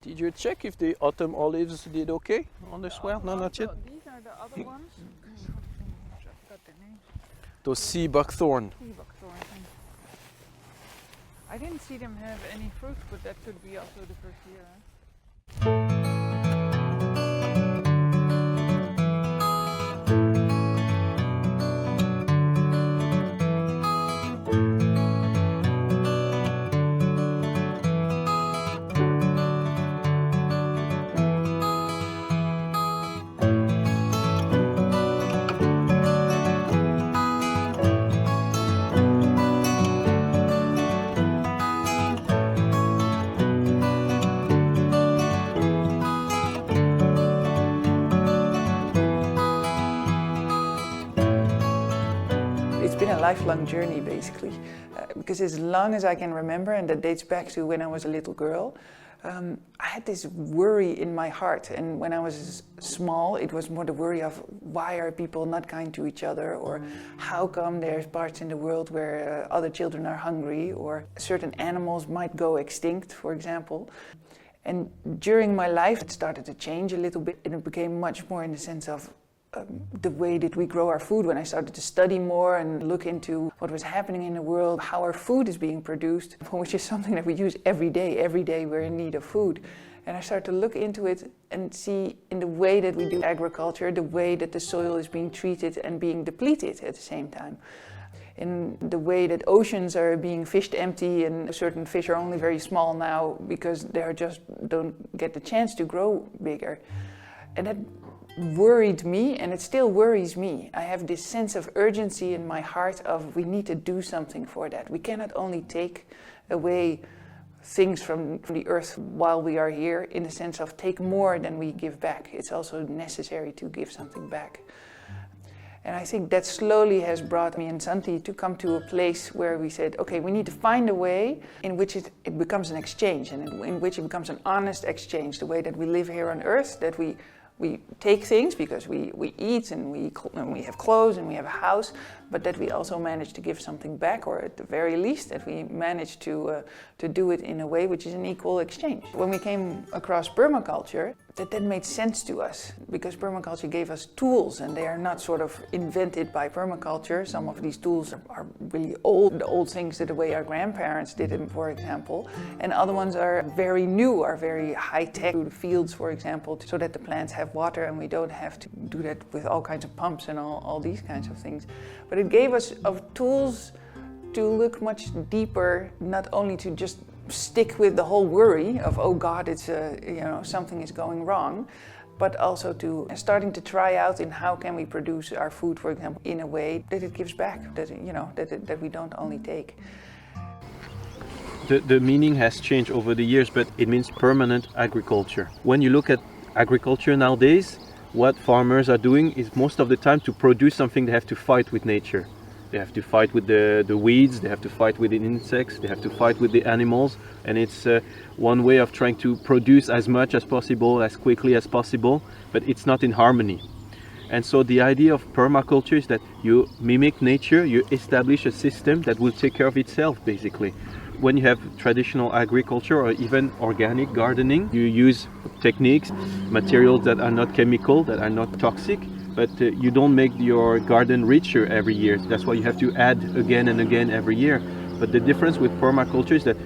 Did you check if the autumn olives did okay on the swell? No, not yet. These are the other ones. I forgot their name. Those sea buckthorn. Sea buckthorn. I didn't see them have any fruit, but that could be also the first year. It's been a lifelong journey, basically, because as long as I can remember, and that dates back to when I was a little girl, I had this worry in my heart. And when I was small, it was more the worry of why are people not kind to each other, or how come there's parts in the world where other children are hungry, or certain animals might go extinct, for example. And during my life, it started to change a little bit, and it became much more in the sense of the way that we grow our food. When I started to study more and look into what was happening in the world, how our food is being produced, which is something that we use every day we're in need of food. And I started to look into it and see in the way that we do agriculture, the way that the soil is being treated and being depleted at the same time. In the way that oceans are being fished empty, and certain fish are only very small now because they just don't get the chance to grow bigger. And that worried me, and it still worries me. I have this sense of urgency in my heart of we need to do something for that. We cannot only take away things from the earth while we are here, in the sense of take more than we give back. It's also necessary to give something back. And I think that slowly has brought me and Santi to come to a place where we said, okay, we need to find a way in which it becomes an exchange, and in which it becomes an honest exchange, the way that we live here on earth, that we take things because we eat and we have clothes and we have a house, but that we also manage to give something back, or at the very least that we manage to do it in a way which is an equal exchange. When we came across permaculture, that made sense to us, because permaculture gave us tools, and they are not sort of invented by permaculture. Some of these tools are really old, the old things that the way our grandparents did them, for example, and other ones are very new, are very high-tech, through the fields, for example, so that the plants have water and we don't have to do that with all kinds of pumps and all these kinds of things. But it gave us tools to look much deeper, not only to just stick with the whole worry of, oh God, it's something is going wrong, but also to starting to try out in how can we produce our food, for example, in a way that it gives back, that we don't only take. The meaning has changed over the years, but it means permanent agriculture. When you look at agriculture nowadays, what farmers are doing is most of the time to produce something they have to fight with nature. They have to fight with the weeds, they have to fight with the insects, they have to fight with the animals, and it's one way of trying to produce as much as possible, as quickly as possible, but it's not in harmony. And so the idea of permaculture is that you mimic nature, you establish a system that will take care of itself, basically. When you have traditional agriculture or even organic gardening, you use techniques, materials that are not chemical, that are not toxic, but you don't make your garden richer every year. That's why you have to add again and again every year. But the difference with permaculture is that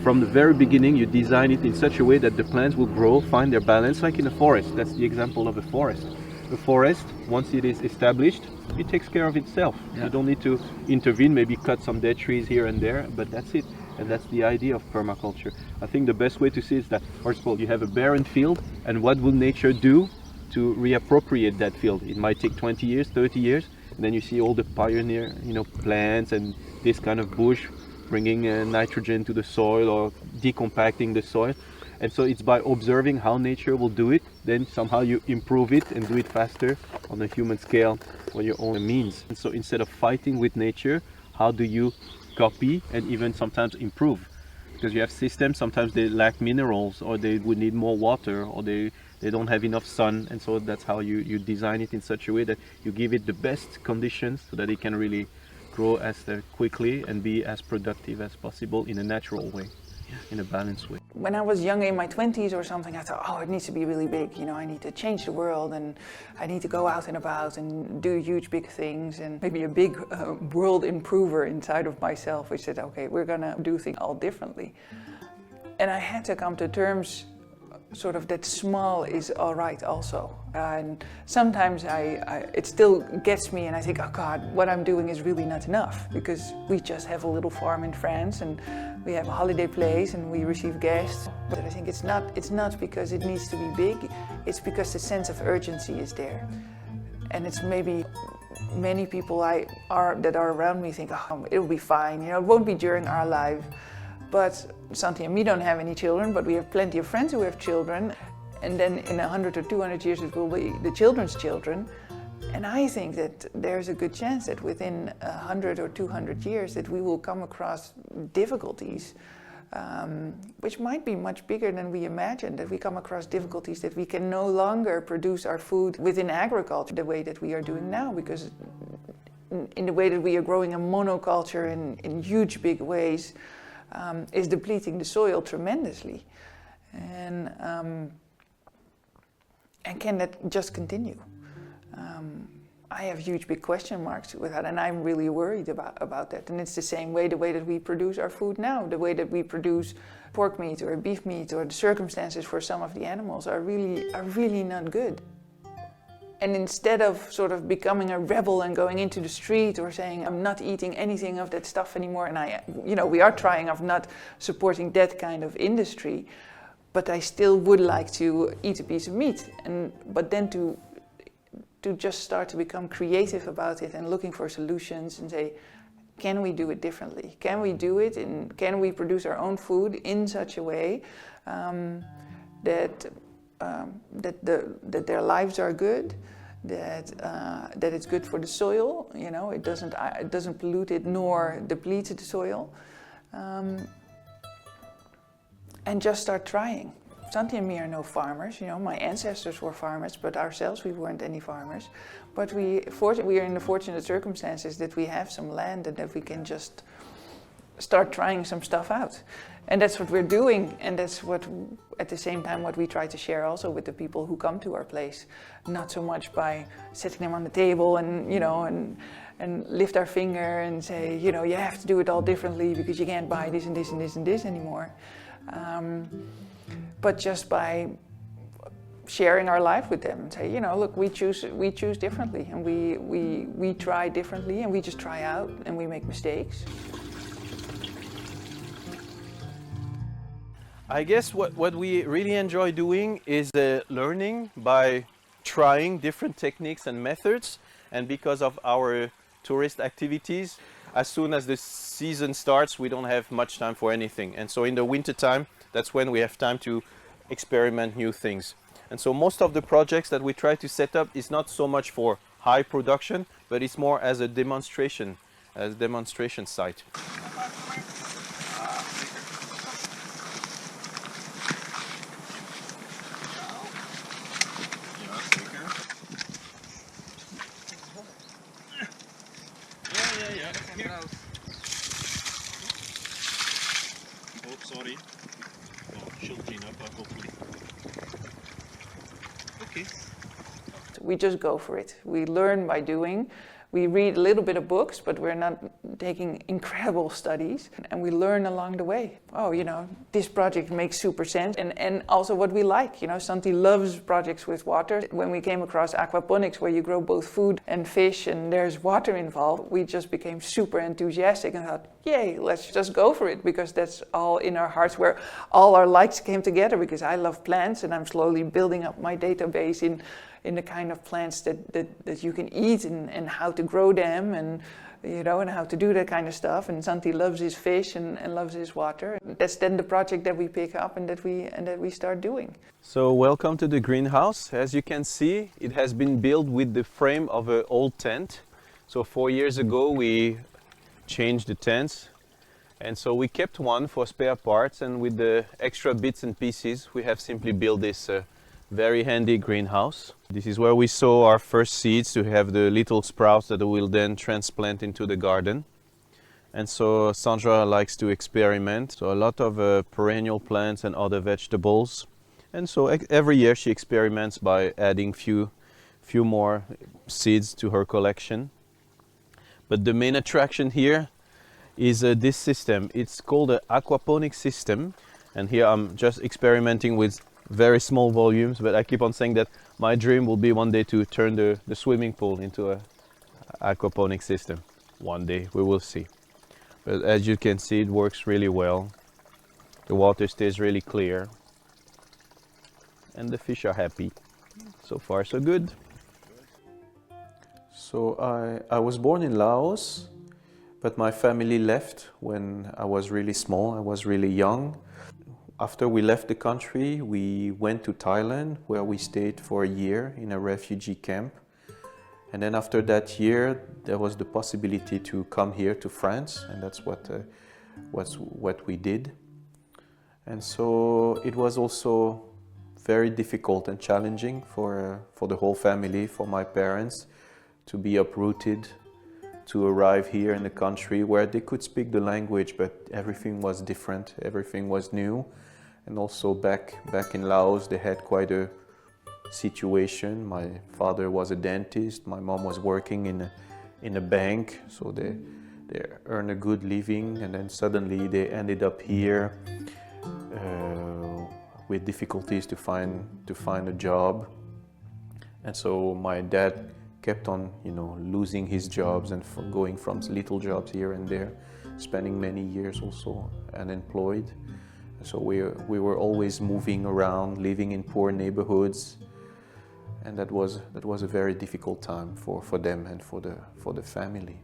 from the very beginning you design it in such a way that the plants will grow, find their balance, like in a forest. That's the example of a forest. The forest, once it is established, it takes care of itself. Yeah. You don't need to intervene, maybe cut some dead trees here and there, but that's it. And that's the idea of permaculture. I think the best way to see it is that, first of all, you have a barren field, and what will nature do to reappropriate that field? It might take 20 years, 30 years, and then you see all the pioneer, plants and this kind of bush bringing nitrogen to the soil or decompacting the soil. And so it's by observing how nature will do it, then somehow you improve it and do it faster on a human scale or your own means. And so instead of fighting with nature, how do you copy and even sometimes improve? Because you have systems, sometimes they lack minerals, or they would need more water, or they don't have enough sun, and so that's how you design it in such a way that you give it the best conditions so that it can really grow as quickly and be as productive as possible in a natural way. in a balanced way. When I was young, in my 20s or something, I thought, oh, it needs to be really big. You know, I need to change the world, and I need to go out and about and do huge, big things, and maybe a big world improver inside of myself, which said, okay, we're gonna do things all differently. And I had to come to terms sort of that small is all right also. And sometimes it still gets me, and I think, oh God, what I'm doing is really not enough, because we just have a little farm in France and we have a holiday place and we receive guests. But I think it's not because it needs to be big, it's because the sense of urgency is there. And it's maybe many people that are around me think, oh, it'll be fine, you know, it won't be during our life. But Santi and me don't have any children, but we have plenty of friends who have children. And then in 100 or 200 years, it will be the children's children. And I think that there's a good chance that within 100 or 200 years that we will come across difficulties, which might be much bigger than we imagine, that we come across difficulties that we can no longer produce our food within agriculture the way that we are doing now, because in the way that we are growing a monoculture in huge big ways, is depleting the soil tremendously. And can that just continue? I have huge big question marks with that, and I'm really worried about that. And it's the same way, the way that we produce our food now, the way that we produce pork meat or beef meat, or the circumstances for some of the animals are really not good. And instead of sort of becoming a rebel and going into the street or saying, I'm not eating anything of that stuff anymore, and we are trying of not supporting that kind of industry, but I still would like to eat a piece of meat. But then to just start to become creative about it and looking for solutions and say, can we do it differently? Can we do it, and can we produce our own food in such a way that their lives are good, that it's good for the soil, you know, it doesn't pollute it nor deplete the soil, and just start trying. Santi and me are no farmers, you know, my ancestors were farmers, but ourselves we weren't any farmers. But we are in the fortunate circumstances that we have some land and that we can just start trying some stuff out. And that's what we're doing, and that's what, at the same time, what we try to share also with the people who come to our place. Not so much by setting them on the table and, you know, and lift our finger and say, you know, you have to do it all differently because you can't buy this and this and this and this anymore. But just by sharing our life with them and say, you know, look, we choose differently, and we try differently, and we just try out and we make mistakes. I guess what we really enjoy doing is learning by trying different techniques and methods. And because of our tourist activities, as soon as the season starts, we don't have much time for anything. And so in the winter time, that's when we have time to experiment new things. And so most of the projects that we try to set up is not so much for high production, but it's more as a demonstration site. Here. Oh, sorry. Oh, she'll clean up, hopefully. Okay. We just go for it. We learn by doing. We read a little bit of books, but we're not taking incredible studies. And we learn along the way. Oh, you know, this project makes super sense. And also what we like. You know, Santi loves projects with water. When we came across aquaponics, where you grow both food and fish and there's water involved, we just became super enthusiastic and thought, yay, let's just go for it, because that's all in our hearts, where all our likes came together, because I love plants and I'm slowly building up my database in the kind of plants that you can eat and how to grow them, and you know, and how to do that kind of stuff. And Santi loves his fish and loves his water. That's then the project that we pick up and that we start doing. So welcome to the greenhouse. As you can see, it has been built with the frame of an old tent. So 4 years ago we changed the tents, and so we kept one for spare parts, and with the extra bits and pieces we have simply built this very handy greenhouse. This is where we sow our first seeds to have the little sprouts that we'll then transplant into the garden. And so Sandra likes to experiment. So a lot of perennial plants and other vegetables. And so every year she experiments by adding few more seeds to her collection. But the main attraction here is this system. It's called an aquaponics system. And here I'm just experimenting with very small volumes, but I keep on saying that my dream will be one day to turn the swimming pool into an aquaponics system. One day, we will see. But as you can see, it works really well. The water stays really clear. And the fish are happy. So far, so good. So I was born in Laos, but my family left when I was really small. I was really young. After we left the country, we went to Thailand, where we stayed for a year in a refugee camp. And then after that year, there was the possibility to come here to France, and that's what we did. And so it was also very difficult and challenging for the whole family, for my parents, to be uprooted, to arrive here in the country where they could speak the language, but everything was different, everything was new. And also back in Laos, they had quite a situation. My father was a dentist, my mom was working in a bank, so they earned a good living, and then suddenly they ended up here with difficulties to find a job. And so my dad kept on, losing his jobs and going from little jobs here and there, spending many years also unemployed. So we were always moving around, living in poor neighborhoods, and that was a very difficult time for them and for the family.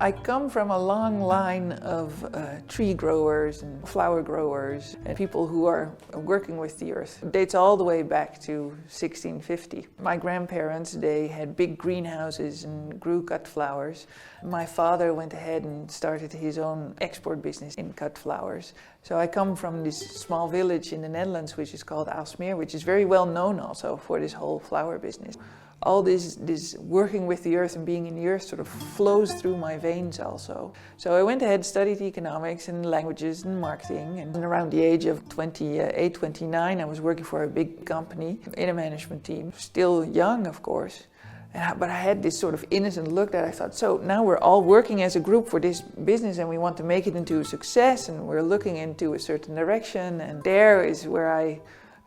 I come from a long line of tree growers and flower growers and people who are working with the earth. It dates all the way back to 1650. My grandparents, they had big greenhouses and grew cut flowers. My father went ahead and started his own export business in cut flowers. So I come from this small village in the Netherlands, which is called Aalsmeer, which is very well known also for this whole flower business. All this working with the earth and being in the earth sort of flows through my veins also. So I went ahead and studied economics and languages and marketing, and around the age of 28, 29 I was working for a big company in a management team. Still young, of course, but I had this sort of innocent look that I thought, so now we're all working as a group for this business and we want to make it into a success and we're looking into a certain direction, and there is where I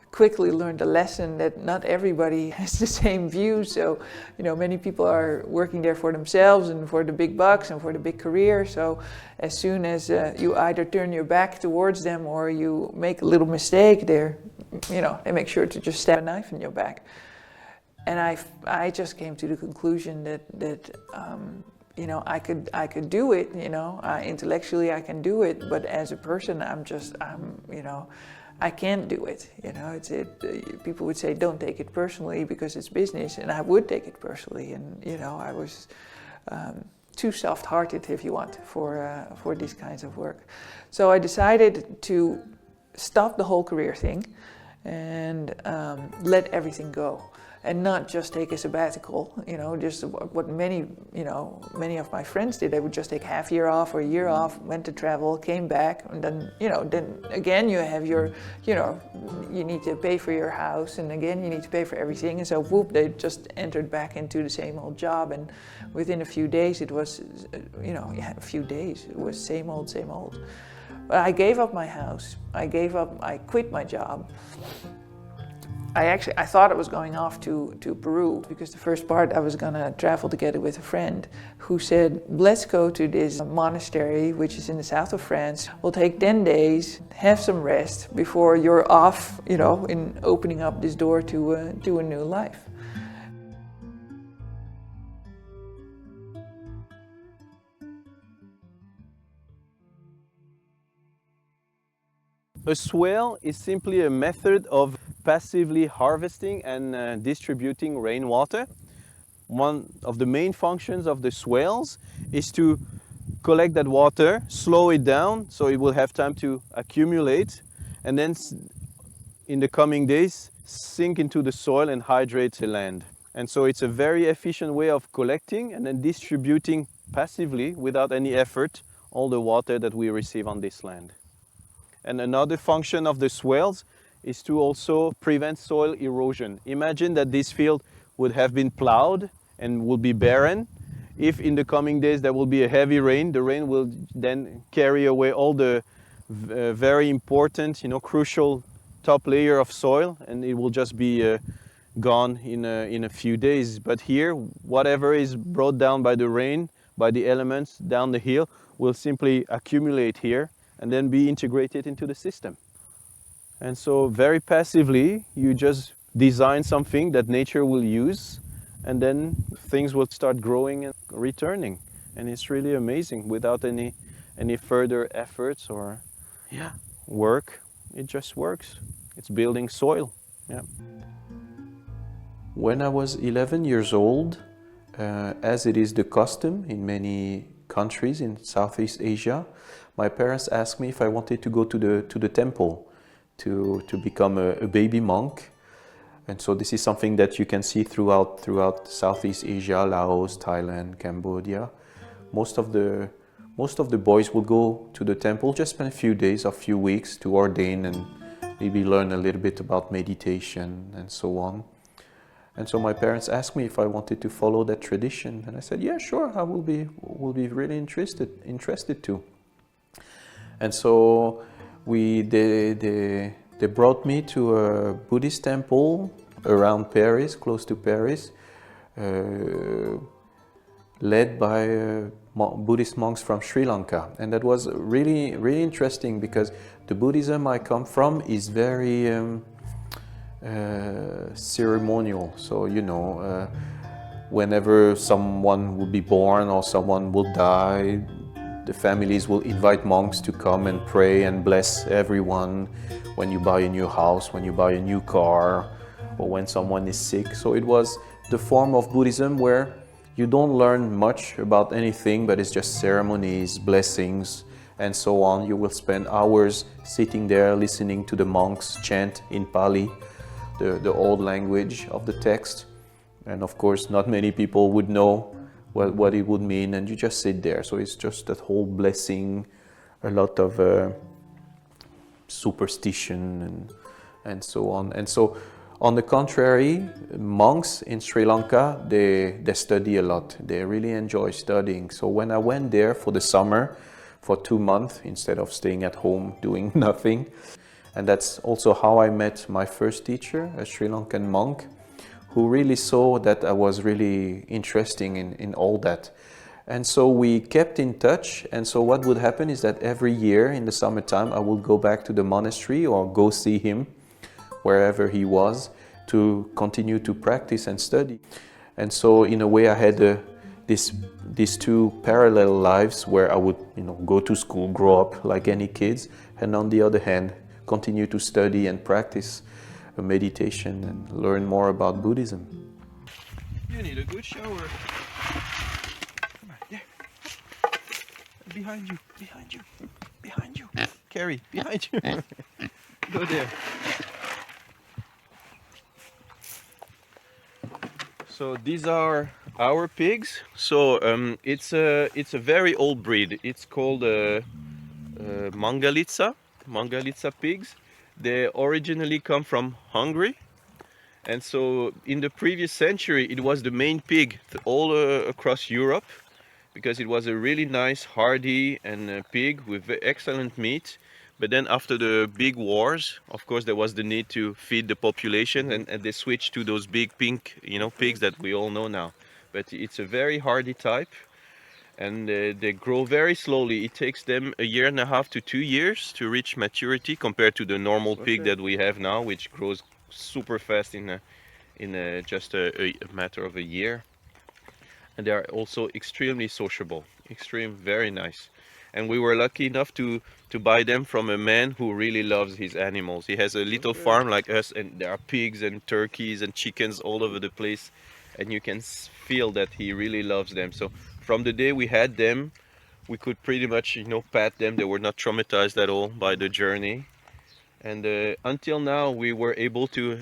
quickly learned a lesson that not everybody has the same view. So, many people are working there for themselves and for the big bucks and for the big career. So as soon as you either turn your back towards them or you make a little mistake, they make sure to just stab a knife in your back. And I just came to the conclusion that I could do it, intellectually I can do it, but as a person, I can't do it. People would say, don't take it personally because it's business, and I would take it personally. And I was too soft-hearted, if you want, for these kinds of work. So I decided to stop the whole career thing and let everything go. And not just take a sabbatical, just what many of my friends did. They would just take half year off or a year off, went to travel, came back, and then, then again you have your, you need to pay for your house, and again you need to pay for everything, and so whoop, they just entered back into the same old job, and within a few days it was, it was same old. But I gave up my house, I quit my job. I thought I was going off to Peru, because the first part I was going to travel together with a friend who said, let's go to this monastery, which is in the south of France. We'll take 10 days, have some rest before you're off, in opening up this door to a new life. A swale is simply a method of passively harvesting and distributing rainwater. One of the main functions of the swales is to collect that water, slow it down so it will have time to accumulate, and then in the coming days, sink into the soil and hydrate the land. And so it's a very efficient way of collecting and then distributing passively, without any effort, all the water that we receive on this land. And another function of the swales is to also prevent soil erosion. Imagine that this field would have been plowed and will be barren. If in the coming days there will be a heavy rain, the rain will then carry away all the very important, crucial top layer of soil, and it will just be gone in a few days. But here, whatever is brought down by the rain, by the elements down the hill, will simply accumulate here and then be integrated into the system. And so very passively, you just design something that nature will use, and then things will start growing and returning. And it's really amazing without any further efforts or work. It just works. It's building soil. Yeah. When I was 11 years old, as it is the custom in many countries in Southeast Asia, my parents asked me if I wanted to go to the temple to become a baby monk. And so this is something that you can see throughout Southeast Asia, Laos, Thailand, Cambodia. Most of the boys will go to the temple, just spend a few days or few weeks to ordain and maybe learn a little bit about meditation and so on. And so my parents asked me if I wanted to follow that tradition, and I said, yeah, sure, I will be really interested to. And so they brought me to a Buddhist temple around Paris, close to Paris, led by Buddhist monks from Sri Lanka. And that was really, really interesting, because the Buddhism I come from is very ceremonial. So, whenever someone will be born or someone will die, the families will invite monks to come and pray and bless everyone when you buy a new house, when you buy a new car, or when someone is sick. So it was the form of Buddhism where you don't learn much about anything, but it's just ceremonies, blessings, and so on. You will spend hours sitting there listening to the monks chant in Pali, the old language of the text. And of course, not many people would know what it would mean, and you just sit there. So it's just that whole blessing, a lot of superstition and so on. And so, on the contrary, monks in Sri Lanka, they study a lot. They really enjoy studying. So when I went there for the summer, for 2 months, instead of staying at home doing nothing, and that's also how I met my first teacher, a Sri Lankan monk, who really saw that I was really interested in all that. And so we kept in touch, and so what would happen is that every year in the summertime I would go back to the monastery or go see him wherever he was to continue to practice and study. And so in a way I had these two parallel lives where I would go to school, grow up like any kids, and on the other hand continue to study and practice meditation and learn more about Buddhism. You need a good shower. Come on, there. Behind you. Carrie, behind you. Go there. So these are our pigs. So it's a very old breed. It's called Mangalitsa pigs. They originally come from Hungary, and so in the previous century it was the main pig all across Europe, because it was a really nice hardy and pig with excellent meat. But then after the big wars, of course, there was the need to feed the population, and they switched to those big pink pigs that we all know now. But it's a very hardy type, and they grow very slowly. It takes them 1.5 to 2 years to reach maturity, compared to the normal pig that we have now, which grows super fast in just a matter of a year. And they are also extremely sociable, very nice. And we were lucky enough to buy them from a man who really loves his animals. He has a little farm like us, and there are pigs and turkeys and chickens all over the place, and you can feel that he really loves them. So from the day we had them, we could pretty much, pat them. They were not traumatized at all by the journey. And until now, we were able to,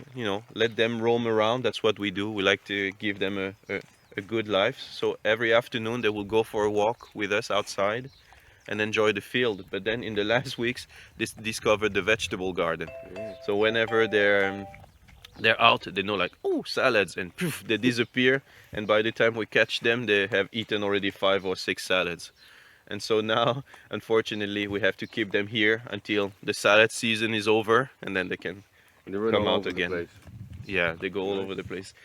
let them roam around. That's what we do. We like to give them a good life. So every afternoon, they will go for a walk with us outside and enjoy the field. But then in the last weeks, they discovered the vegetable garden. So whenever they're out, they know like, oh, salads, and poof, they disappear. And by the time we catch them, they have eaten already 5 or 6 salads. And so now, unfortunately, we have to keep them here until the salad season is over, and then they can come out again. Yeah, they go all over the place.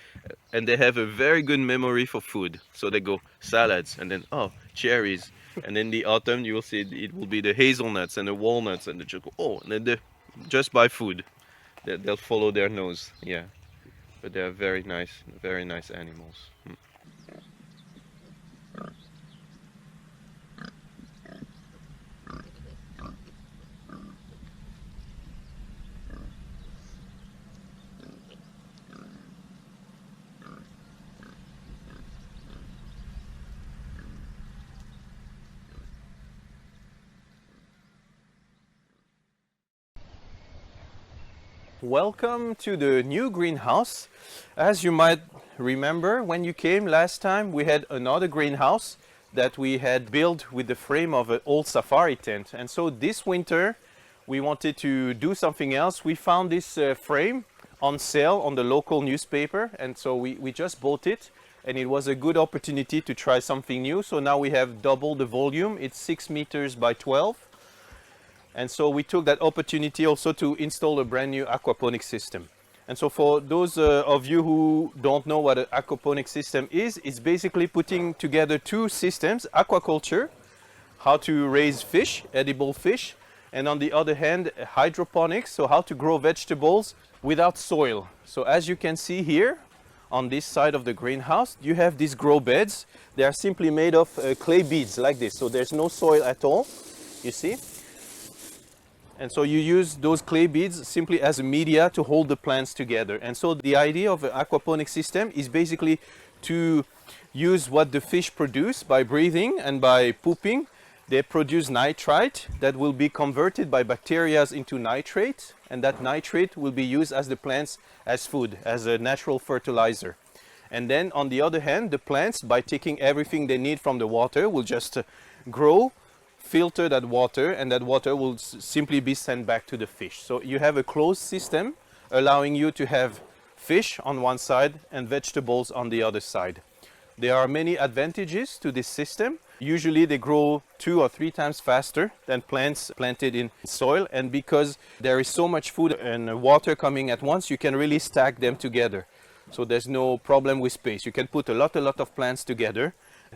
And they have a very good memory for food. So they go salads, and then, oh, cherries. And in the autumn, you will see it will be the hazelnuts and the walnuts, and they just go, oh, and then they just buy food. They'll follow their nose, yeah. But they are very nice animals. Welcome to the new greenhouse. As you might remember, when you came last time, we had another greenhouse that we had built with the frame of an old safari tent. And so this winter, we wanted to do something else. We found this frame on sale on the local newspaper. And so we just bought it, and it was a good opportunity to try something new. So now we have double the volume. It's 6 meters by 12. And so we took that opportunity also to install a brand new aquaponics system. And so for those of you who don't know what an aquaponics system is, it's basically putting together 2 systems: aquaculture, how to raise fish, edible fish, and on the other hand, hydroponics, so how to grow vegetables without soil. So as you can see here, on this side of the greenhouse, you have these grow beds. They are simply made of clay beads like this, so there's no soil at all, you see? And so you use those clay beads simply as a media to hold the plants together. And so the idea of an aquaponics system is basically to use what the fish produce by breathing and by pooping. They produce nitrite that will be converted by bacteria into nitrate, and that nitrate will be used as the plants as food, as a natural fertilizer. And then on the other hand, the plants, by taking everything they need from the water, will just grow, filter that water, and that water will simply be sent back to the fish. So you have a closed system allowing you to have fish on one side and vegetables on the other side. There are many advantages to this system. Usually they grow 2 or 3 times faster than plants planted in soil, and because there is so much food and water coming at once, you can really stack them together. So there's no problem with space. You can put a lot of plants together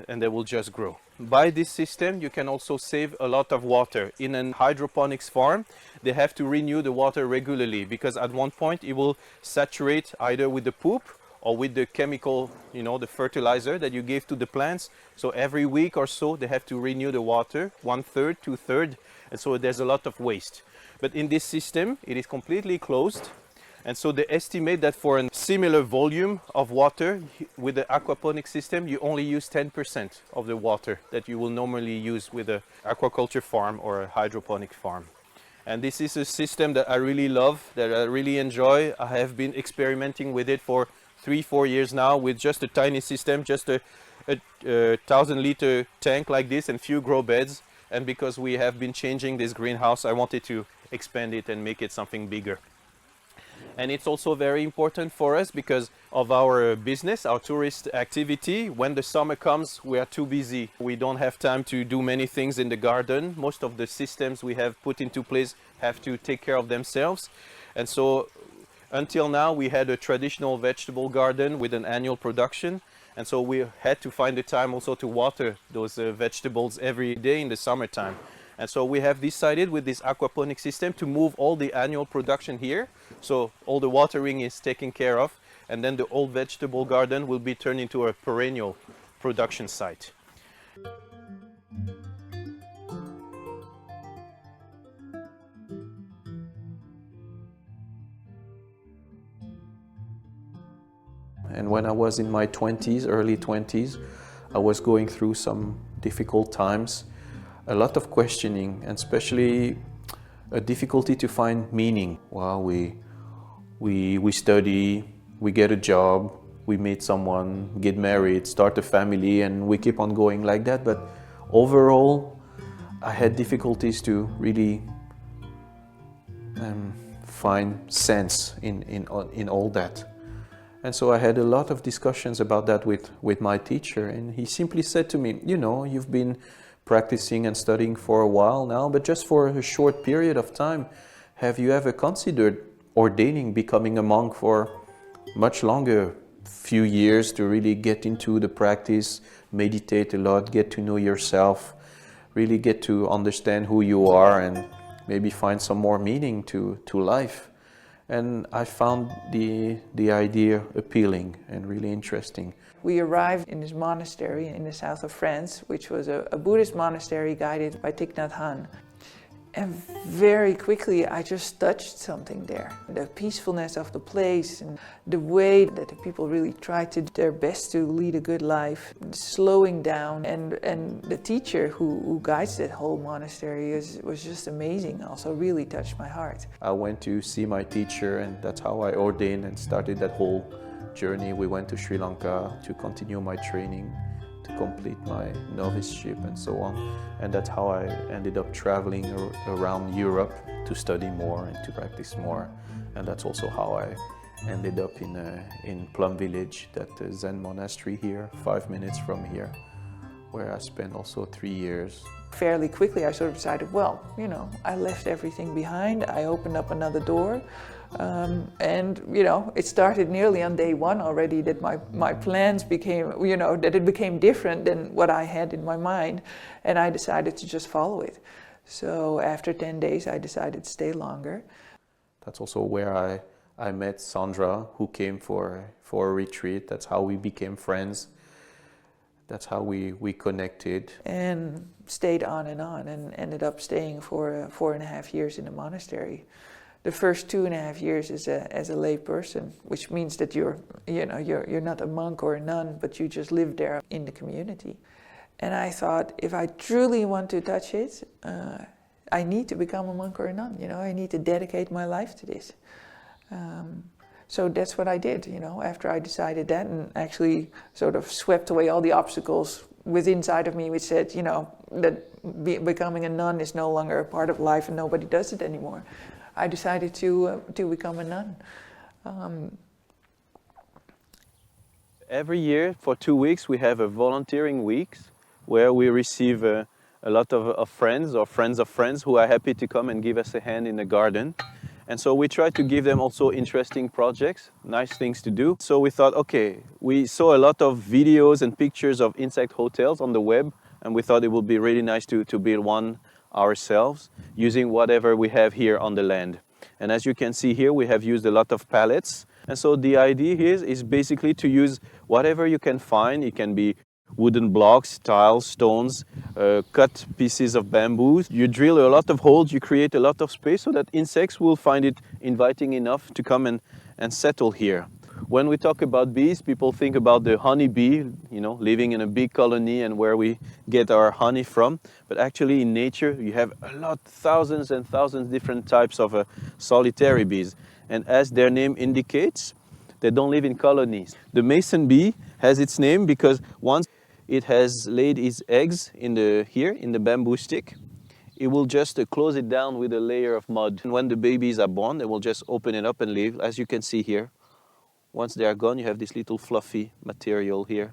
and they will just grow. By this system, you can also save a lot of water. In a hydroponics farm, they have to renew the water regularly because at one point it will saturate either with the poop or with the chemical, the fertilizer that you gave to the plants. So every week or so, they have to renew the water, 1/3, 2/3, and so there's a lot of waste. But in this system, it is completely closed. And so they estimate that for a similar volume of water with the aquaponics system, you only use 10% of the water that you will normally use with an aquaculture farm or a hydroponic farm. And this is a system that I really love, that I really enjoy. I have been experimenting with it for 3-4 years now with just a tiny system, just a 1,000-liter tank like this and few grow beds. And because we have been changing this greenhouse, I wanted to expand it and make it something bigger. And it's also very important for us because of our business, our tourist activity. When the summer comes, we are too busy. We don't have time to do many things in the garden. Most of the systems we have put into place have to take care of themselves. And so until now, we had a traditional vegetable garden with an annual production. And so we had to find the time also to water those vegetables every day in the summertime. And so we have decided with this aquaponic system to move all the annual production here. So all the watering is taken care of, and then the old vegetable garden will be turned into a perennial production site. And when I was in my 20s, early 20s, I was going through some difficult times. A lot of questioning, and especially a difficulty to find meaning. Well, we study, we get a job, we meet someone, get married, start a family, and we keep on going like that. But overall, I had difficulties to really find sense in all that. And so I had a lot of discussions about that with my teacher, and he simply said to me, you know, you've been practicing and studying for a while now, but just for a short period of time, have you ever considered ordaining, becoming a monk for much longer, few years, to really get into the practice, meditate a lot, get to know yourself, really get to understand who you are, and maybe find some more meaning to life? And I found the idea appealing and really interesting. We arrived in this monastery in the south of France, which was a Buddhist monastery guided by Thich Nhat Hanh. And very quickly I just touched something there. The peacefulness of the place and the way that the people really tried to do their best to lead a good life, slowing down, and the teacher who guides that whole monastery was just amazing, also really touched my heart. I went to see my teacher, and that's how I ordained and started that whole journey. We went to Sri Lanka to continue my training, to complete my noviceship and so on. And that's how I ended up traveling around Europe to study more and to practice more. And that's also how I ended up in Plum Village, that Zen monastery here, 5 minutes from here, where I spent also 3 years. Fairly quickly I sort of decided, well, you know, I left everything behind, I opened up another door. And you know, it started nearly on day one already that my plans became, you know, that it became different than what I had in my mind, and I decided to just follow it. So after 10 days I decided to stay longer. That's also where I met Sandra, who came for a retreat. That's how we became friends. That's how we connected. And stayed on and ended up staying for 4.5 years in the monastery. The first 2.5 years as a lay person, which means that you're not a monk or a nun, but you just live there in the community. And I thought, if I truly want to touch it, I need to become a monk or a nun. You know, I need to dedicate my life to this. So that's what I did. You know, after I decided that, and actually sort of swept away all the obstacles within inside of me, which said, you know, that becoming a nun is no longer a part of life and nobody does it anymore. I decided to become a nun. Every year for 2 weeks we have a volunteering weeks where we receive a lot of friends or friends of friends who are happy to come and give us a hand in the garden. And so we try to give them also interesting projects, nice things to do. So we thought, okay, we saw a lot of videos and pictures of insect hotels on the web, and we thought it would be really nice to build one ourselves using whatever we have here on the land. And as you can see here, we have used a lot of pallets. And so the idea here is basically to use whatever you can find. It can be wooden blocks, tiles, stones, cut pieces of bamboo. You drill a lot of holes, you create a lot of space so that insects will find it inviting enough to come and settle here. When we talk about bees, people think about the honeybee, you know, living in a big colony and where we get our honey from. But actually in nature, you have a lot, thousands and thousands different types of solitary bees. And as their name indicates, they don't live in colonies. The mason bee has its name because once it has laid its eggs in the bamboo stick, it will just close it down with a layer of mud. And when the babies are born, they will just open it up and leave, as you can see here. Once they are gone, you have this little fluffy material here.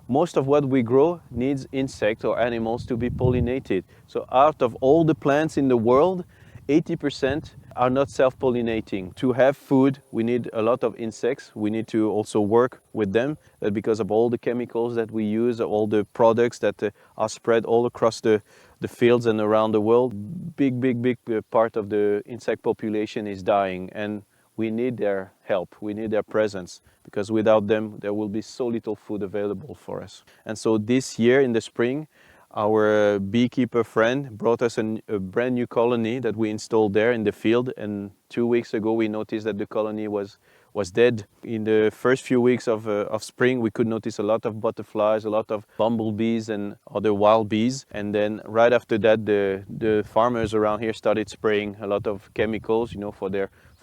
Most of what we grow needs insects or animals to be pollinated. So out of all the plants in the world, 80% are not self-pollinating. To have food, we need a lot of insects. We need to also work with them because of all the chemicals that we use, all the products that are spread all across the fields and around the world. Big part of the insect population is dying, and we need their help, we need their presence, because without them there will be so little food available for us. And so this year in the spring, our beekeeper friend brought us a brand new colony that we installed there in the field, and 2 weeks ago we noticed that the colony was was dead. In the first few weeks of spring, we could notice a lot of butterflies, a lot of bumblebees and other wild bees. And then right after that, the farmers around here started spraying a lot of chemicals, for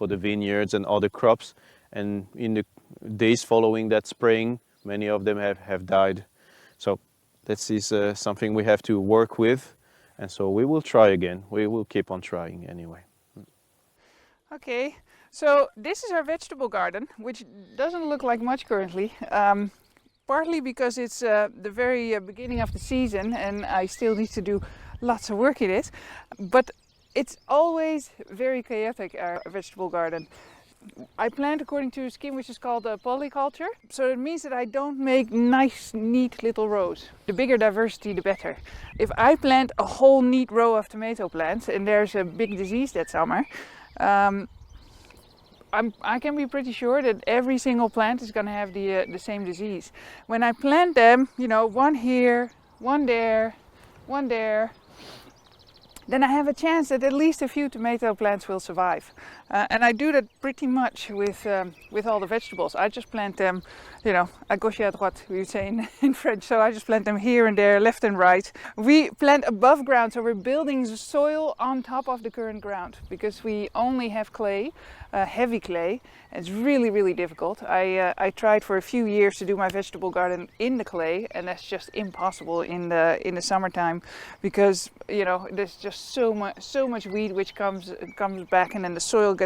the vineyards and other crops. And in the days following that spraying, many of them have died. So this is something we have to work with. And so we will try again. We will keep on trying anyway. Okay, so this is our vegetable garden, which doesn't look like much currently. Partly because it's the very beginning of the season and I still need to do lots of work in it. But it's always very chaotic, our vegetable garden. I plant according to a scheme which is called polyculture. So it means that I don't make nice, neat little rows. The bigger diversity, the better. If I plant a whole neat row of tomato plants and there's a big disease that summer, I can be pretty sure that every single plant is going to have the same disease. When I plant them, one here, one there, one there, then I have a chance that at least a few tomato plants will survive. And I do that pretty much with all the vegetables. I just plant them, à gauche et à droite, we would say in French. So I just plant them here and there, left and right. We plant above ground, so we're building the soil on top of the current ground because we only have clay, heavy clay. It's really, really difficult. I tried for a few years to do my vegetable garden in the clay, and that's just impossible in the summertime because there's just so much weed which comes back, and then the soil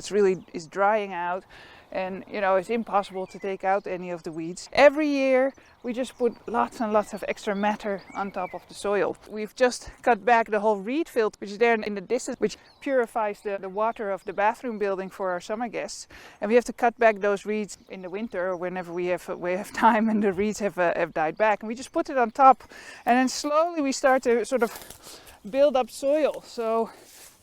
is drying out, and it's impossible to take out any of the weeds. Every year we just put lots and lots of extra matter on top of the soil. We've just cut back the whole reed field which is there in the distance, which purifies the water of the bathroom building for our summer guests, and we have to cut back those reeds in the winter or whenever we have time and the reeds have died back, and we just put it on top, and then slowly we start to sort of build up soil. So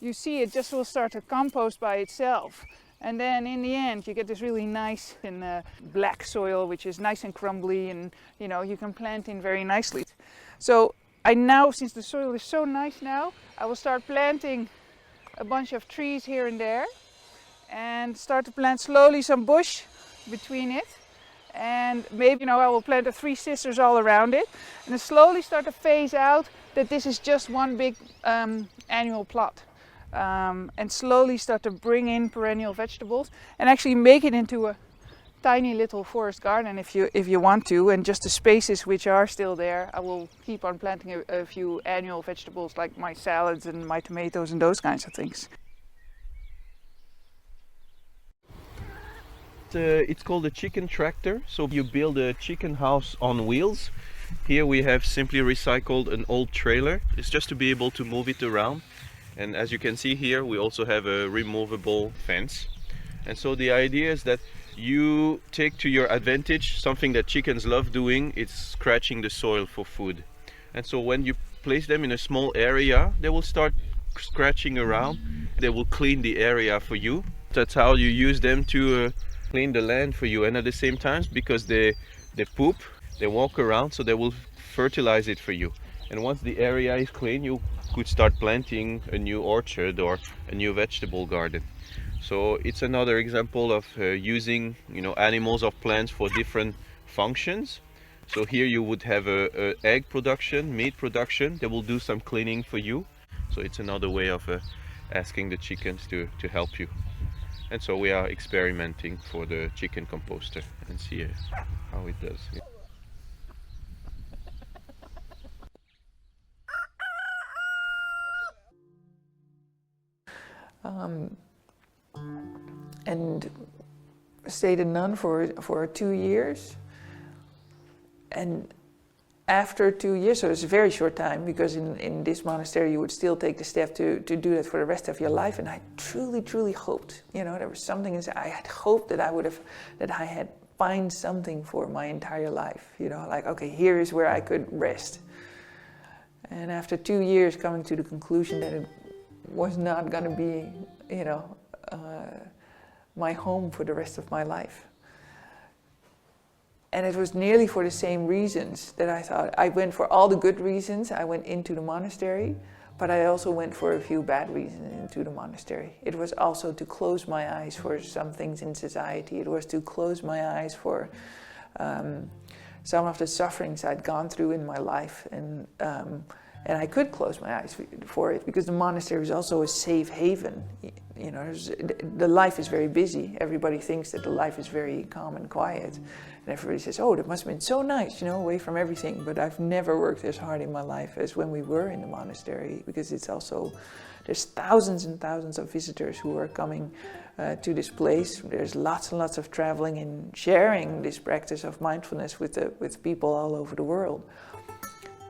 you see it just will start to compost by itself. And then in the end you get this really nice and black soil which is nice and crumbly, and you can plant in very nicely. So since the soil is so nice now, I will start planting a bunch of trees here and there and start to plant slowly some bush between it. And maybe I will plant the Three Sisters all around it, and then slowly start to phase out that this is just one big annual plot. And slowly start to bring in perennial vegetables and actually make it into a tiny little forest garden if you want to. And just the spaces which are still there, I will keep on planting a few annual vegetables like my salads and my tomatoes and those kinds of things. It's called a chicken tractor. So you build a chicken house on wheels. Here we have simply recycled an old trailer. It's just to be able to move it around. And as you can see here, we also have a removable fence. And so the idea is that you take to your advantage something that chickens love doing. It's scratching the soil for food. And so when you place them in a small area, they will start scratching around. They will clean the area for you. That's how you use them to clean the land for you. And at the same time, because they poop, they walk around, so they will fertilize it for you. And once the area is clean, you could start planting a new orchard or a new vegetable garden. So it's another example of using animals or plants for different functions. So here you would have a egg production, meat production. They will do some cleaning for you. So it's another way of asking the chickens to help you. And so we are experimenting for the chicken composter and see how it does. And stayed a nun for 2 years. And after 2 years, so it's a very short time, because in this monastery you would still take the step to do that for the rest of your life. And I truly hoped, there was something inside. I had hoped that I had find something for my entire life. Like, okay, here is where I could rest. And after 2 years, coming to the conclusion that it was not going to be, my home for the rest of my life. And it was nearly for the same reasons that I thought. I went for all the good reasons. I went into the monastery, But I also went for a few bad reasons into the monastery. It was also to close my eyes for some things in society. It was to close my eyes for some of the sufferings I'd gone through in my life, and I could close my eyes for it because the monastery is also a safe haven. You know, the life is very busy. Everybody thinks that the life is very calm and quiet, and everybody says, "Oh, that must have been so nice, you know, away from everything." But I've never worked as hard in my life as when we were in the monastery, because it's also, there's thousands and thousands of visitors who are coming to this place. There's lots and lots of traveling and sharing this practice of mindfulness with people all over the world.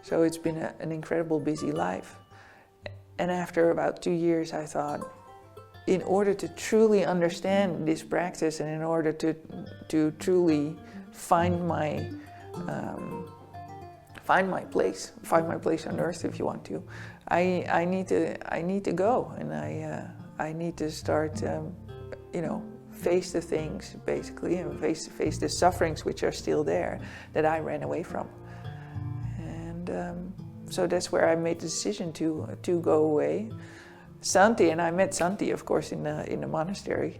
So it's been an incredible busy life. And after about 2 years, I thought, in order to truly understand this practice and in order to truly find my place on earth, if you want to, I need to go, and I need to start, face the things basically, and face the sufferings which are still there that I ran away from. And so that's where I made the decision to go away. Santi, and I met Santi, of course, in the monastery.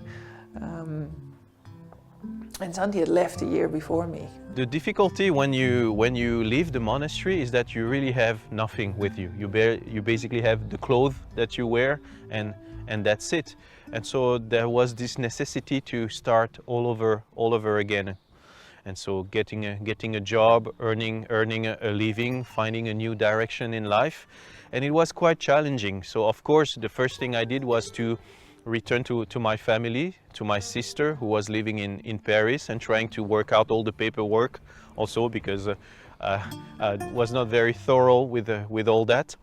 And Santi had left a year before me. The difficulty when you leave the monastery is that you really have nothing with you. You basically have the clothes that you wear, and that's it. And so there was this necessity to start all over again. And so getting a job, earning a living, finding a new direction in life, and it was quite challenging. So of course the first thing I did was to return to my family, to my sister who was living in Paris, and trying to work out all the paperwork also, because I was not very thorough with all that.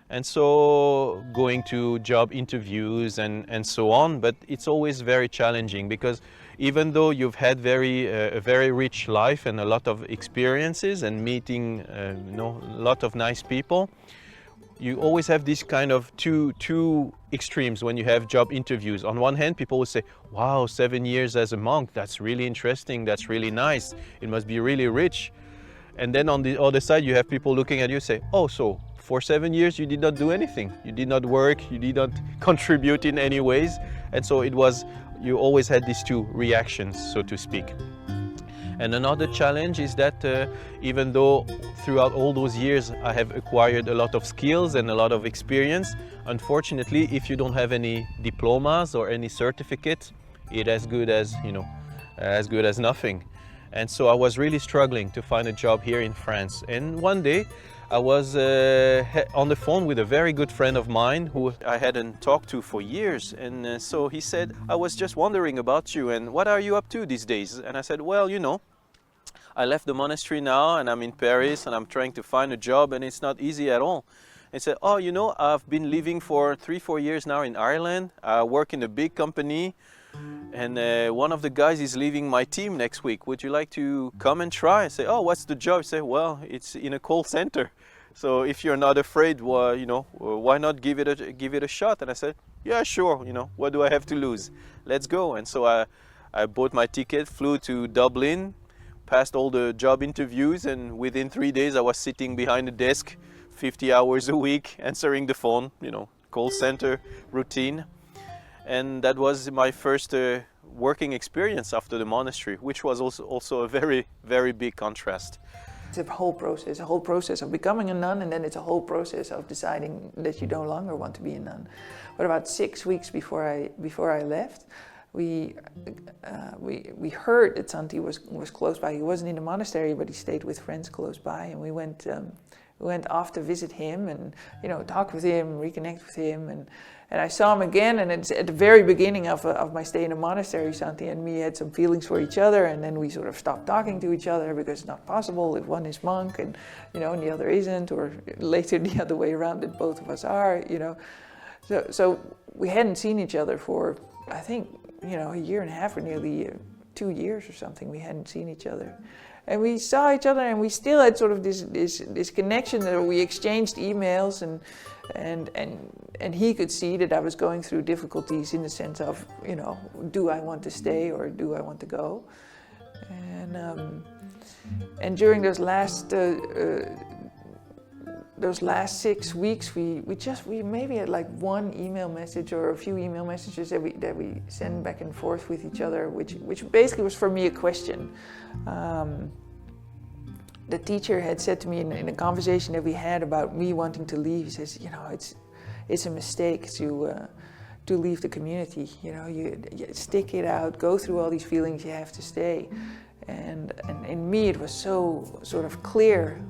And so going to job interviews and so on, but it's always very challenging, because even though you've had a very rich life and a lot of experiences and meeting a lot of nice people, you always have this kind of two extremes when you have job interviews. On one hand, people will say, "Wow, 7 years as a monk, that's really interesting, that's really nice, it must be really rich." And then on the other side, you have people looking at you and say, "Oh, so for 7 years you did not do anything, you did not work, you did not contribute in any ways." And so you always had these two reactions, so to speak. And another challenge is that even though throughout all those years I have acquired a lot of skills and a lot of experience, unfortunately, if you don't have any diplomas or any certificates, it's as good as nothing. And so I was really struggling to find a job here in France. And one day I was on the phone with a very good friend of mine who I hadn't talked to for years. And so he said, "I was just wondering about you, and what are you up to these days?" And I said, "Well, I left the monastery now and I'm in Paris and I'm trying to find a job, and it's not easy at all." He said, "Oh, I've been living for 3-4 years now in Ireland. I work in a big company, and one of the guys is leaving my team next week. Would you like to come and try?" I say, "Oh, what's the job?" I say, "Well, it's in a call center. So if you're not afraid, why not give it a shot?" And I said, "Yeah, sure. What do I have to lose? Let's go." And so I bought my ticket, flew to Dublin, passed all the job interviews, and within 3 days I was sitting behind a desk, 50 hours a week, answering the phone, call center routine. And that was my first working experience after the monastery, which was also a very, very big contrast. It's a whole process of becoming a nun, and then it's a whole process of deciding that you no longer want to be a nun. But about 6 weeks before I left, we heard that Santi was close by. He wasn't in the monastery, but he stayed with friends close by, and we went off to visit him and talk with him, reconnect with him, and I saw him again. And it's at the very beginning of my stay in the monastery, Santi and me had some feelings for each other, and then we sort of stopped talking to each other, because it's not possible if one is monk and and the other isn't, or later the other way around, that both of us are. So we hadn't seen each other for, I think, a year and a half, or nearly 2 years or something. We hadn't seen each other. And we saw each other, and we still had sort of this connection, that we exchanged emails, and he could see that I was going through difficulties in the sense of, do I want to stay or do I want to go? And during those last those last 6 weeks, we maybe had like one email message or a few email messages that we send back and forth with each other, which basically was for me a question. The teacher had said to me in a conversation that we had about me wanting to leave, he says, it's a mistake to leave the community. You stick it out, go through all these feelings, you have to stay. And in me it was so sort of clear,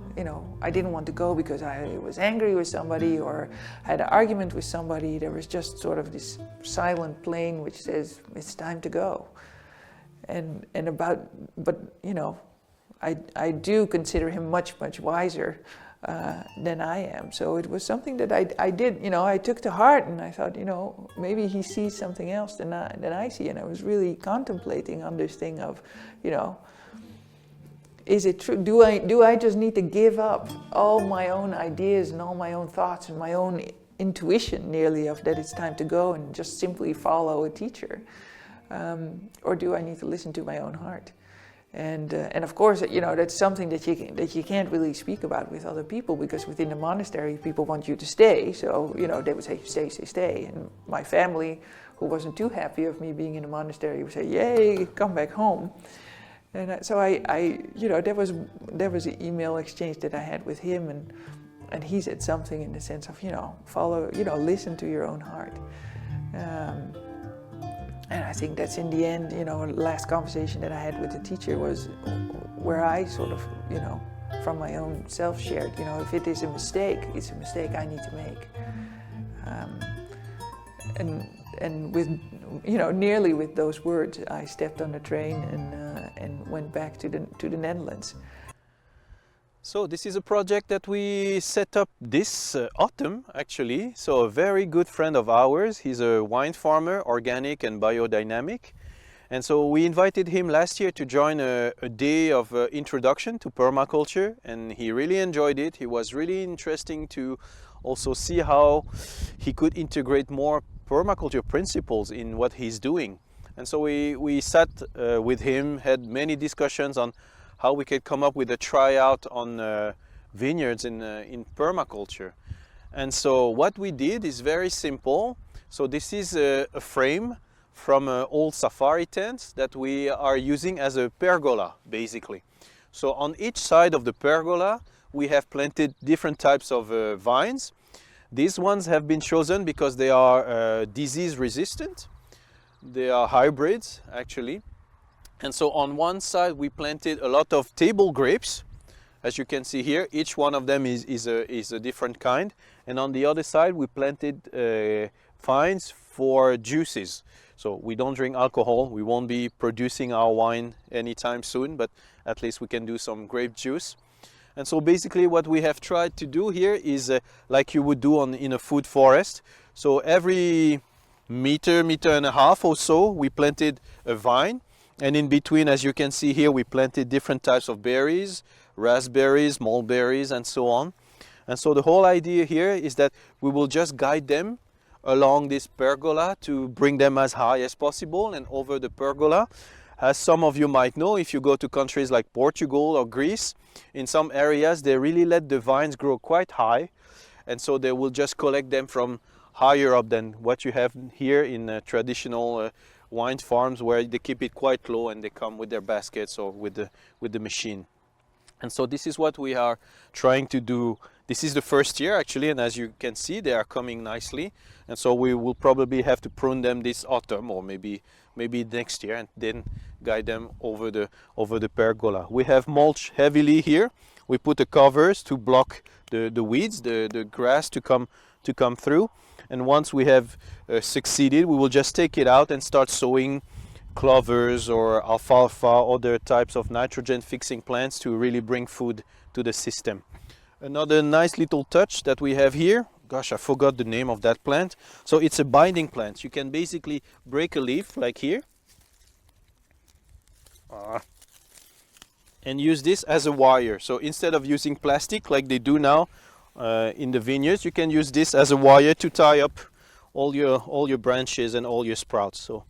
I didn't want to go because I was angry with somebody or had an argument with somebody. There was just sort of this silent plane which says it's time to go. But I do consider him much wiser than I am. So it was something that I did, I took to heart, and I thought, maybe he sees something else than I see. And I was really contemplating on this thing of, is it true? Do I just need to give up all my own ideas and all my own thoughts and my own intuition nearly of that it's time to go and just simply follow a teacher? Or do I need to listen to my own heart? And of course, that's something that you can't really speak about with other people, because within the monastery, people want you to stay. So, they would say, stay. And my family, who wasn't too happy of me being in the monastery, would say, yay, come back home. And so there was an email exchange that I had with him, and he said something in the sense of, follow, listen to your own heart. And I think that's in the end, the last conversation that I had with the teacher was where I sort of, from my own self shared, if it is a mistake, it's a mistake I need to make. And with, nearly with those words, I stepped on the train and went back to the Netherlands. So this is a project that we set up this autumn, actually. So a very good friend of ours, he's a wine farmer, organic and biodynamic. And so we invited him last year to join a day of introduction to permaculture, and he really enjoyed it. It was really interesting to also see how he could integrate more permaculture principles in what he's doing. And so we sat with him, had many discussions on how we could come up with a tryout on vineyards in permaculture. And so what we did is very simple. So this is a frame from old safari tents that we are using as a pergola, basically. So on each side of the pergola, we have planted different types of vines. These ones have been chosen because they are disease resistant. They are hybrids, actually. And so on one side we planted a lot of table grapes, as you can see here. Each one of them is a different kind. And on the other side we planted vines for juices. So we don't drink alcohol. We won't be producing our wine anytime soon, but at least we can do some grape juice. And so basically what we have tried to do here is like you would do in a food forest. So every meter and a half or so we planted a vine. And in between, as you can see here, we planted different types of berries, raspberries, mulberries, and so on. And so the whole idea here is that we will just guide them along this pergola to bring them as high as possible and over the pergola. As some of you might know, if you go to countries like Portugal or Greece, in some areas they really let the vines grow quite high. And so they will just collect them from higher up than what you have here in traditional wine farms, where they keep it quite low and they come with their baskets or with the machine. And so this is what we are trying to do. This is the first year actually, and as you can see, they are coming nicely. And so we will probably have to prune them this autumn, or maybe next year, and then guide them over the pergola. We have mulch heavily here. We put the covers to block the weeds, the grass to come through. And once we have succeeded, we will just take it out and start sowing clovers or alfalfa, other types of nitrogen fixing plants to really bring food to the system. Another nice little touch that we have here, gosh, I forgot the name of that plant. So it's a binding plant. You can basically break a leaf like here and use this as a wire. So instead of using plastic like they do now, in the vineyards, you can use this as a wire to tie up all your branches and all your sprouts. So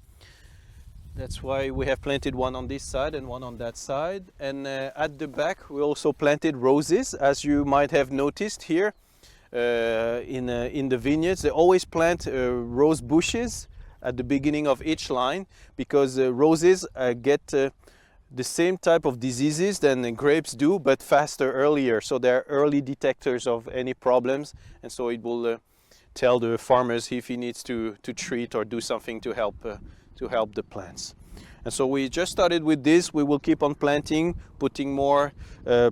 that's why we have planted one on this side and one on that side. And at the back we also planted roses, as you might have noticed here. in the vineyards. They always plant rose bushes at the beginning of each line, because roses get the same type of diseases than the grapes do, but faster, earlier. So they're early detectors of any problems, and so it will tell the farmers if he needs to treat or do something to help the plants. And so we just started with this. We will keep on planting, putting more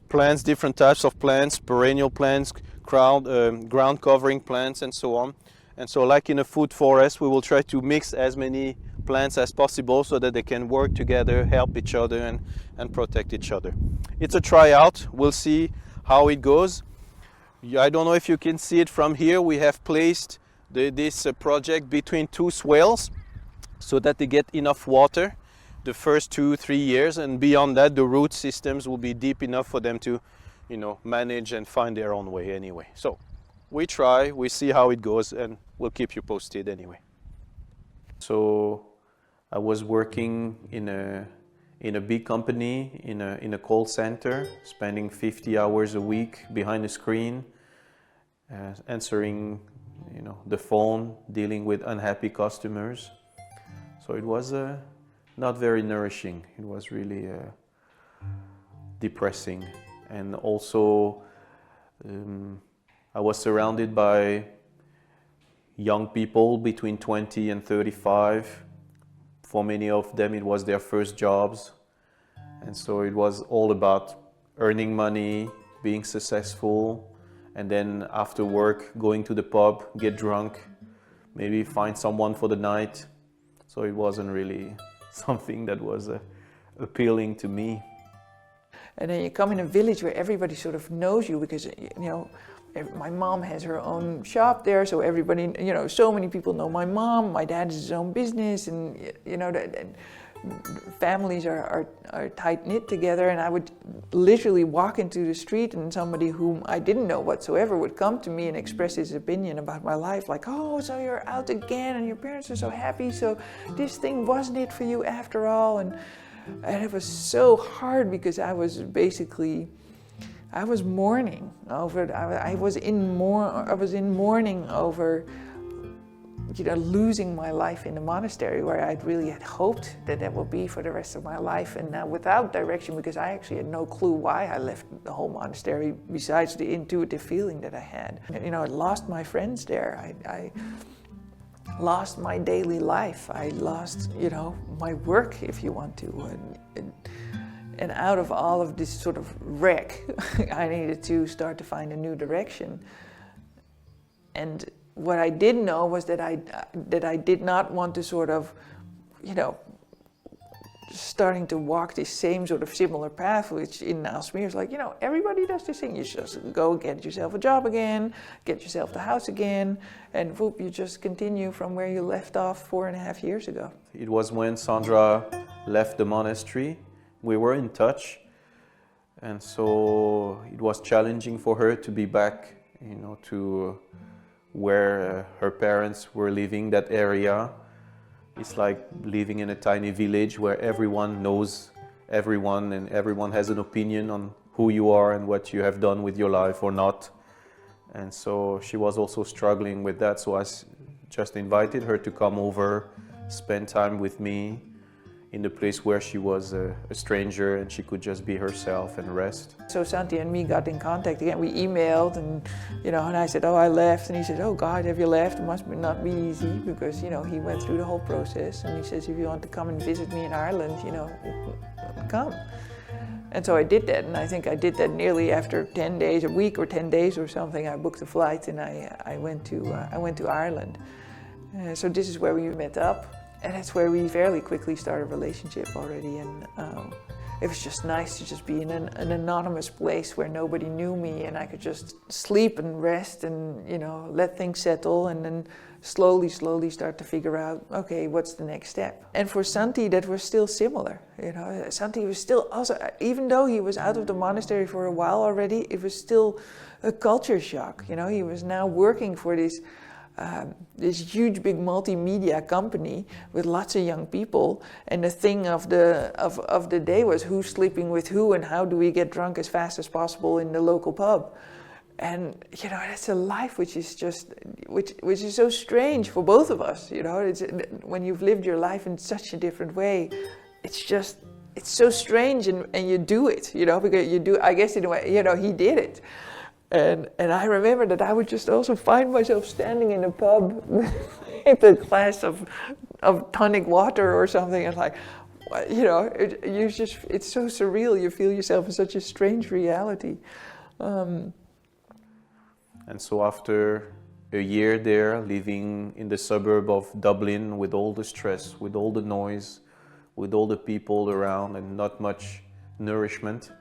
plants, different types of plants, perennial plants, ground covering plants, and so on. And so like in a food forest, we will try to mix as many plants as possible so that they can work together, help each other, and protect each other. It's a tryout. We'll see how it goes. I don't know if you can see it from here. We have placed this project between two swales so that they get enough water the first 2-3 years, and beyond that the root systems will be deep enough for them to, you know, manage and find their own way anyway. So we try, we see how it goes, and we'll keep you posted anyway. So I was working in a big company, in a call center, spending 50 hours a week behind a screen, answering, you know, the phone, dealing with unhappy customers. So it was not very nourishing. It was really depressing, and also I was surrounded by young people between 20 and 35. For many of them it was their first jobs, and so it was all about earning money, being successful, and then after work going to the pub, get drunk, maybe find someone for the night. So it wasn't really something that was appealing to me. And then you come in a village where everybody sort of knows you, because, you know, my mom has her own shop there, so everybody, you know, so many people know my mom. My dad has his own business, and, you know, families are tight-knit together. And I would literally walk into the street and somebody whom I didn't know whatsoever would come to me and express his opinion about my life, like, oh, so you're out again and your parents are so happy, so this thing wasn't it for you after all. And it was so hard, because I was mourning over it. I was in mourning over, you know, losing my life in the monastery, where I'd really had hoped that would be for the rest of my life, and now without direction, because I actually had no clue why I left the whole monastery, besides the intuitive feeling that I had. And, you know, I lost my friends there. I lost my daily life. I lost, you know, my work, if you want to. And out of all of this sort of wreck, I needed to start to find a new direction. And what I did know was that I did not want to sort of, you know, starting to walk this same sort of similar path, which in Aalsmeer is like, you know, everybody does this thing. You just go get yourself a job again, get yourself the house again, and whoop, you just continue from where you left off 4.5 years ago. It was when Sandra left the monastery. We were in touch, and so it was challenging for her to be back, you know, to where her parents were living, that area. It's like living in a tiny village where everyone knows everyone, and everyone has an opinion on who you are and what you have done with your life or not. And so she was also struggling with that, so I just invited her to come over, spend time with me in the place where she was a stranger, and she could just be herself and rest. So Santi and me got in contact again. We emailed, and, you know, and I said, oh, I left. And he said, oh God, have you left? It must not be easy, because, you know, he went through the whole process. And he says, if you want to come and visit me in Ireland, you know, come. And so I did that, and I think I did that nearly after 10 days, a week or 10 days or something. I booked a flight, and I went to Ireland. So this is where we met up. And that's where we fairly quickly started a relationship already, and it was just nice to just be in an anonymous place where nobody knew me, and I could just sleep and rest and, you know, let things settle, and then slowly start to figure out, okay, what's the next step? And for Santi, that was still similar. You know, Santi was still also, even though he was out of the monastery for a while already, it was still a culture shock. You know, he was now working for this huge big multimedia company with lots of young people, and the thing of the day was who's sleeping with who and how do we get drunk as fast as possible in the local pub. And you know, that's a life which is just, which is so strange for both of us. You know, it's when you've lived your life in such a different way, it's so strange, and you do it. You know, because you do. I guess in a way, you know, he did it. And I remember that I would just also find myself standing in a pub with a glass of tonic water or something, and like, you know, it's so surreal. You feel yourself in such a strange reality. And so after a year there, living in the suburb of Dublin with all the stress, with all the noise, with all the people around and not much nourishment,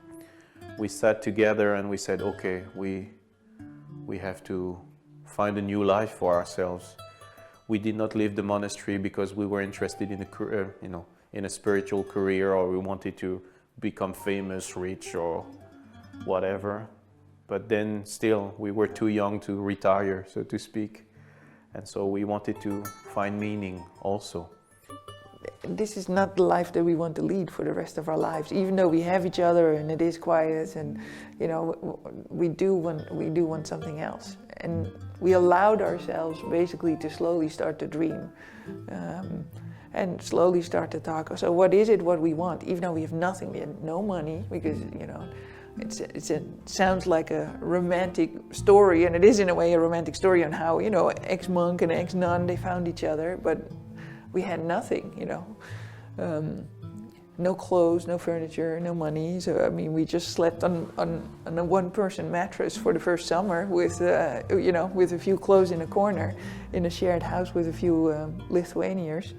we sat together and we said, okay, we have to find a new life for ourselves. We did not leave the monastery because we were interested in a career, you know, in a spiritual career, or we wanted to become famous, rich, or whatever. But then still, we were too young to retire, so to speak. And so we wanted to find meaning also. This is not the life that we want to lead for the rest of our lives, even though we have each other and it is quiet, and you know, we do want something else. And we allowed ourselves basically to slowly start to dream, and slowly start to talk. So what is it what we want? Even though we have nothing, we have no money, because you know, it sounds like a romantic story, and it is in a way a romantic story on how, you know, ex-monk and ex-nun, they found each other, but we had nothing, you know, no clothes, no furniture, no money. So I mean, we just slept on a one-person mattress for the first summer with, you know, with a few clothes in a corner, in a shared house with a few Lithuanians,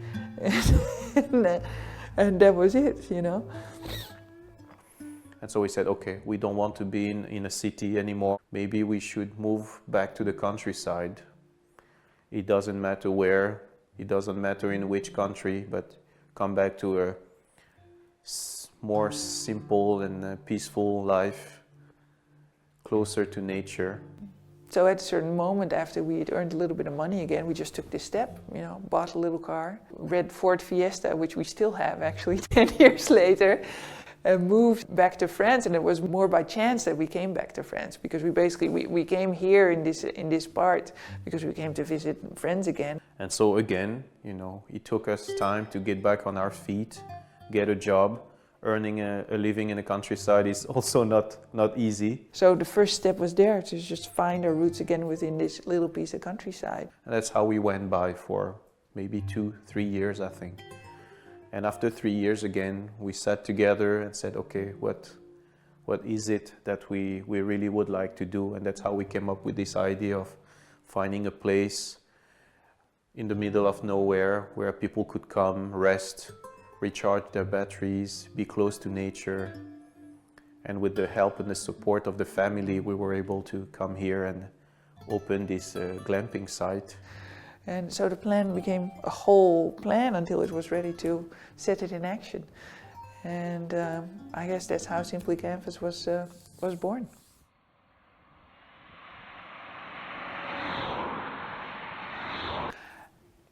and that was it, you know. And so we said, okay, we don't want to be in a city anymore. Maybe we should move back to the countryside. It doesn't matter where, it doesn't matter in which country, but come back to a more simple and peaceful life, closer to nature. So at a certain moment, after we had earned a little bit of money again, we just took this step, you know, bought a little car, red Ford Fiesta, which we still have actually 10 years later, and moved back to France. And it was more by chance that we came back to France, because we came here in this part because we came to visit friends again. And so again, you know, it took us time to get back on our feet, get a job. Earning a living in the countryside is also not easy. So the first step was there, to just find our roots again within this little piece of countryside. And that's how we went by for maybe 2-3 years, I think. And after 3 years again, we sat together and said, okay, what is it that we really would like to do? And that's how we came up with this idea of finding a place in the middle of nowhere where people could come, rest, recharge their batteries, be close to nature. And with the help and the support of the family, we were able to come here and open this glamping site. And so the plan became a whole plan until it was ready to set it in action. And I guess that's how Simply Canvas was born.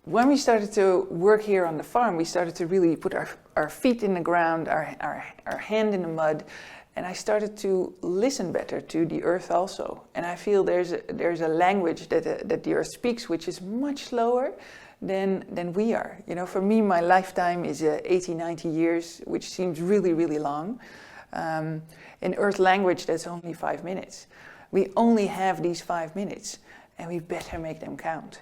When we started to work here on the farm, we started to really put our feet in the ground, our hand in the mud, and I started to listen better to the earth also. And I feel there's a language that the earth speaks, which is much slower than we are. You know, for me, my lifetime is 80, 90 years, which seems really, really long. In earth language, that's only 5 minutes. We only have these 5 minutes, and we better make them count.